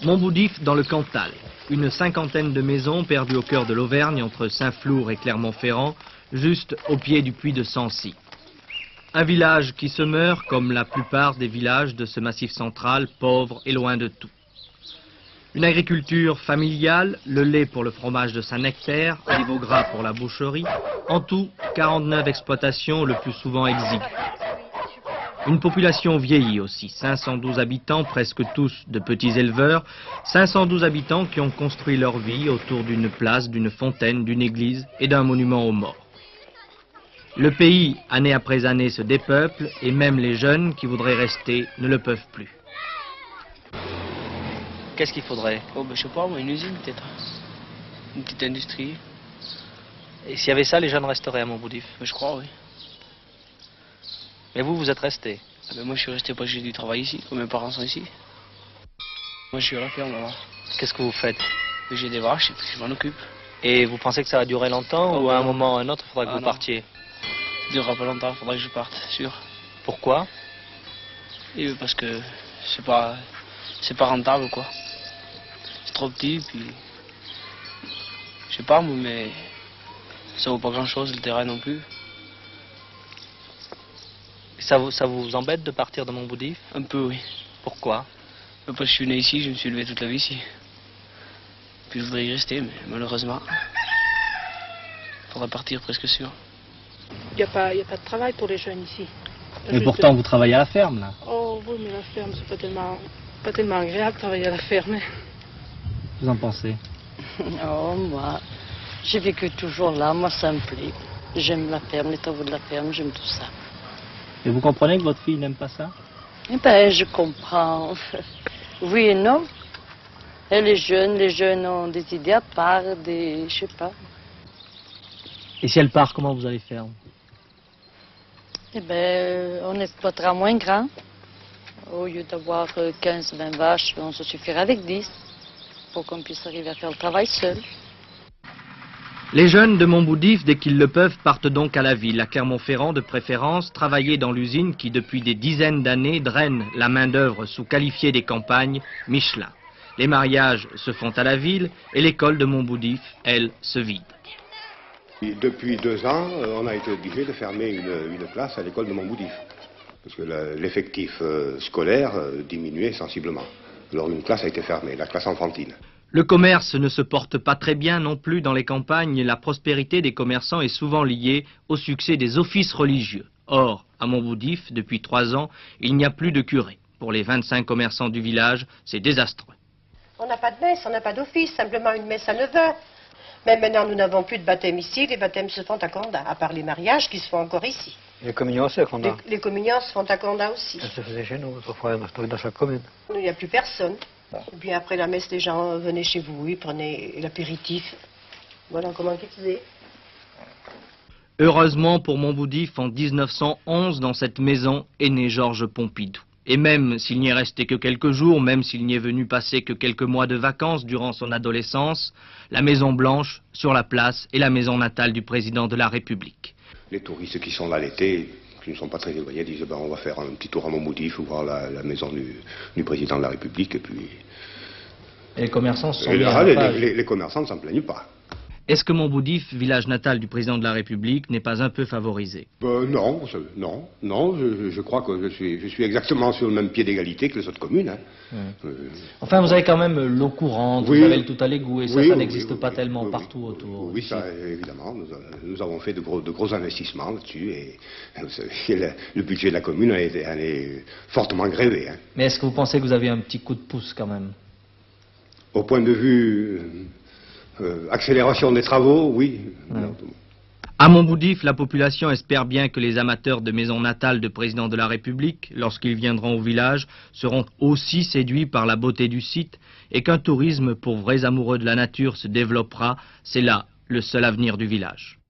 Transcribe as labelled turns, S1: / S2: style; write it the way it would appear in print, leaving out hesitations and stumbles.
S1: Montboudif dans le Cantal, une cinquantaine de maisons perdues au cœur de l'Auvergne entre Saint-Flour et Clermont-Ferrand, juste au pied du puits de Sancy. Un village qui se meurt comme la plupart des villages de ce massif central, pauvre et loin de tout. Une agriculture familiale, le lait pour le fromage de Saint-Nectaire, les veaux gras pour la boucherie, en tout 49 exploitations le plus souvent exiguës. Une population vieillie aussi, 512 habitants, presque tous de petits éleveurs, 512 habitants qui ont construit leur vie autour d'une place, d'une fontaine, d'une église et d'un monument aux morts. Le pays, année après année, se dépeuple et même les jeunes qui voudraient rester ne le peuvent plus.
S2: Qu'est-ce qu'il faudrait? Oh, ben, je sais pas, une usine peut-être. Une petite industrie.
S1: Et s'il y avait ça, les jeunes resteraient à Montboudif?
S2: Je crois, oui.
S1: Mais vous, vous êtes resté?
S2: Ah ben moi, je suis resté parce que j'ai du travail ici, comme mes parents sont ici. Moi, je suis à la ferme là-bas.
S1: Qu'est-ce que vous faites?
S2: J'ai des vaches et puis je m'en occupe.
S1: Et vous pensez que ça va durer longtemps ou à un moment ou à un autre, il faudra que vous partiez?
S2: Ça durera pas longtemps, il faudra que je parte, sûr.
S1: Pourquoi?
S2: Et parce que c'est pas rentable, quoi. C'est trop petit, puis... Je sais pas, mais... Ça vaut pas grand-chose, le terrain non plus.
S1: Ça vous embête de partir de Montboudif?
S2: Un peu, oui.
S1: Pourquoi?
S2: Parce que je suis né ici, je me suis élevé toute la vie ici. Puis je voudrais y rester, mais malheureusement... Il faudra partir, presque sûr.
S3: Il n'y a pas de travail pour les jeunes ici.
S1: Mais pourtant, vous travaillez à la ferme, là.
S3: Oh oui, mais la ferme, c'est pas tellement agréable de travailler à la ferme.
S1: Vous en pensez?
S4: Oh, moi, j'ai vécu toujours là, moi ça me plaît. J'aime la ferme, les travaux de la ferme, j'aime tout ça.
S1: Et vous comprenez que votre fille n'aime pas ça?
S4: Eh ben, je comprends. Oui et non. Et les jeunes ont des idées à part, je sais pas.
S1: Et si elle part, comment vous allez faire?
S4: Eh ben, on exploitera moins grand. Au lieu d'avoir 15-20 vaches, on se suffira avec 10 pour qu'on puisse arriver à faire le travail seul.
S1: Les jeunes de Montboudif, dès qu'ils le peuvent, partent donc à la ville, à Clermont-Ferrand de préférence, travailler dans l'usine qui, depuis des dizaines d'années, draine la main-d'œuvre sous-qualifiée des campagnes, Michelin. Les mariages se font à la ville et l'école de Montboudif, elle, se vide.
S5: Depuis 2 ans, on a été obligé de fermer une classe à l'école de Montboudif, parce que l'effectif scolaire diminuait sensiblement. Alors une classe a été fermée, la classe enfantine.
S1: Le commerce ne se porte pas très bien non plus dans les campagnes et la prospérité des commerçants est souvent liée au succès des offices religieux. Or, à Montboudif, depuis 3 ans, il n'y a plus de curé. Pour les 25 commerçants du village, c'est désastreux.
S6: On n'a pas de messe, on n'a pas d'office, simplement une messe à 9 h. Mais maintenant, nous n'avons plus de baptême ici, les baptêmes se font à Condat, à part les mariages qui se font encore ici.
S7: Les communions aussi à Condat.
S6: Les communions se font à Condat aussi.
S7: Ça se faisait chez nous, autrefois, dans chaque commune.
S6: Il n'y a plus personne. Et puis après la messe, les gens venaient chez vous, ils prenaient l'apéritif. Voilà comment ils faisaient.
S1: Heureusement pour Montboudif, en 1911, dans cette maison, est né Georges Pompidou. Et même s'il n'y est resté que quelques jours, même s'il n'y est venu passer que quelques mois de vacances durant son adolescence, la Maison Blanche, sur la place, est la maison natale du président de la République.
S5: Les touristes qui sont là l'été, qui ne sont pas très éloignés, disent on va faire un petit tour à Montboudif, voir la maison du président de la République. Et puis...
S1: Et les commerçants se sont
S5: les commerçants ne s'en plaignent pas.
S1: Est-ce que Montboudif, village natal du président de la République, n'est pas un peu favorisé?
S5: Non, je crois que je suis exactement sur le même pied d'égalité que les autres communes. Hein.
S1: Enfin, vous avez quand même l'eau courante,
S5: oui,
S1: vous avez le tout à l'égout, et ça n'existe pas tellement
S5: oui,
S1: partout autour.
S5: Oui, ça, évidemment, nous avons fait de gros investissements là-dessus, et le budget de la commune est fortement grévé. Hein.
S1: Mais est-ce que vous pensez que vous avez un petit coup de pouce quand même?
S5: Au point de vue... accélération des travaux, oui.
S1: À Montboudif, la population espère bien que les amateurs de maisons natales de président de la République, lorsqu'ils viendront au village, seront aussi séduits par la beauté du site et qu'un tourisme pour vrais amoureux de la nature se développera. C'est là le seul avenir du village.